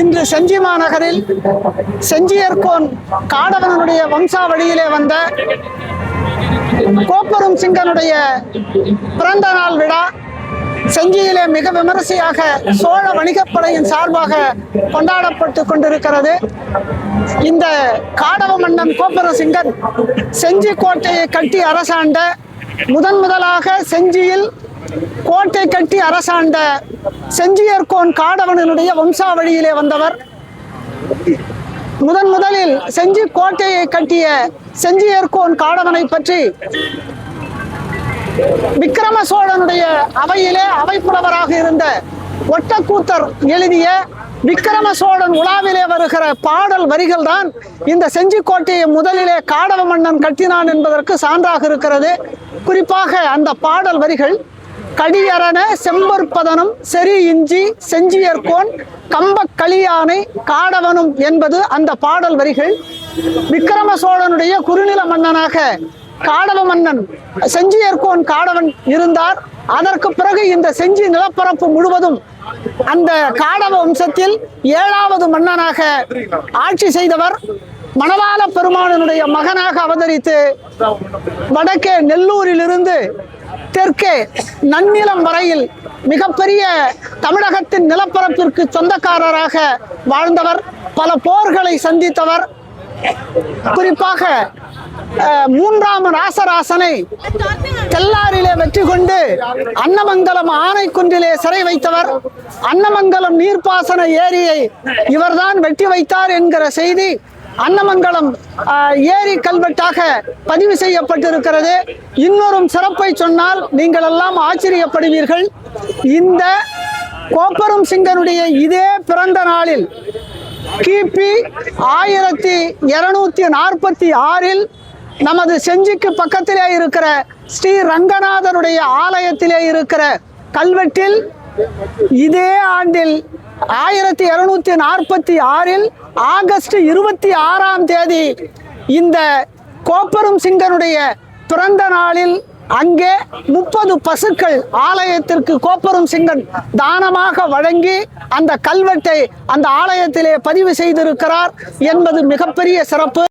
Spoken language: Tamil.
இன்று செஞ்சி மாநகரில் செஞ்சியர்கோன் காடவனுடைய வம்சாவழியிலே வந்த கோப்பரும் சிங்கனுடைய பிறந்த நாள் விழா செஞ்சியிலே மிக விமரிசையாக சோழ வணிகப்படையின் சார்பாக கொண்டாடப்பட்டு கொண்டிருக்கிறது. இந்த காடவ மன்னன் கோப்பரும் சிங்கன் செஞ்சி கோட்டையை கட்டி அரசாண்ட முதலாக செஞ்சியில் கோட்டை கட்டி அரசாண்ட செஞ்சியர்கோன் காடவனுடைய வம்சாவழியிலே வந்தவர். முதலில் செஞ்சி கோட்டையை கட்டிய செஞ்சியர்கோன் காடவனை பற்றி விக்கிரம சோழனுடைய அவையிலே அவைப்புலவராக இருந்த ஒட்டக்கூத்தர் எழுதிய விக்கிரம சோழன் உலாவிலே வருகிற பாடல் வரிகள் தான் இந்த செஞ்சி கோட்டையை முதலிலே காடவ மன்னன் கட்டினான் என்பதற்கு சான்றாக இருக்கிறது. குறிப்பாக அந்த பாடல் வரிகள் கடியரண செம்பற்பதனும் செறி இஞ்சி செஞ்சியர்கோன் கம்ப களியானை காடவனும் என்பது அந்த பாடல் வரிகள். விக்கிரம சோழனுடைய குறுநில மன்னனாக காடவ மன்னன் செஞ்சியர்கோன் காடவன் இருந்தார். அதற்கு பிறகு இந்த செஞ்சி நிலப்பரப்பு முழுவதும் அந்த காடவ வம்சத்தில் 7வது மன்னனாக ஆட்சி செய்தவர். மணவாள பெருமானுடைய மகனாக அவதரித்து வடக்கே நெல்லூரில் இருந்து தெற்கே நன்னிலம் வரையில் மிகப்பெரிய தமிழகத்தின் நிலப்பரப்பிற்கு சொந்தக்காரராக வாழ்ந்தவர். பல போர்களை சந்தித்தவர். குறிப்பாக 3ஆம் ராசராசனை தெல்லாரிலே வெற்றி கொண்டு அன்னமங்கலம் ஆனைக்குன்றிலே சிறை வைத்தவர். அன்னமங்கலம் நீர்ப்பாசன ஏரியை இவர்தான் வெட்டி வைத்தார் என்கிற செய்தி அன்னமங்கலம் ஏரி கல்வெட்டாக பதிவு செய்யப்பட்டிருக்கிறது. இன்னொரு சிறப்பை சொன்னால் நீங்கள் எல்லாம் ஆச்சரியப்படுவீர்கள். இந்த கோப்பரும் சிங்கனுடைய இதே பிறந்த நாளில் கிபி 1246 நமது செஞ்சிக்கு பக்கத்திலே இருக்கிற ஸ்ரீ ரங்கநாதனுடைய ஆலயத்திலே இருக்கிற கல்வெட்டில் இதே ஆண்டில் 1246 ஆகஸ்ட் 26ஆம் தேதி இந்த கோப்பரும் சிங்கனுடைய பிறந்த நாளில் அங்கே 30 பசுக்கள் ஆலயத்திற்கு கோப்பரும் சிங்கன் தானமாக வழங்கி அந்த கல்வெட்டை அந்த ஆலயத்திலே பதிவு செய்திருக்கிறார் என்பது மிகப்பெரிய சிறப்பு.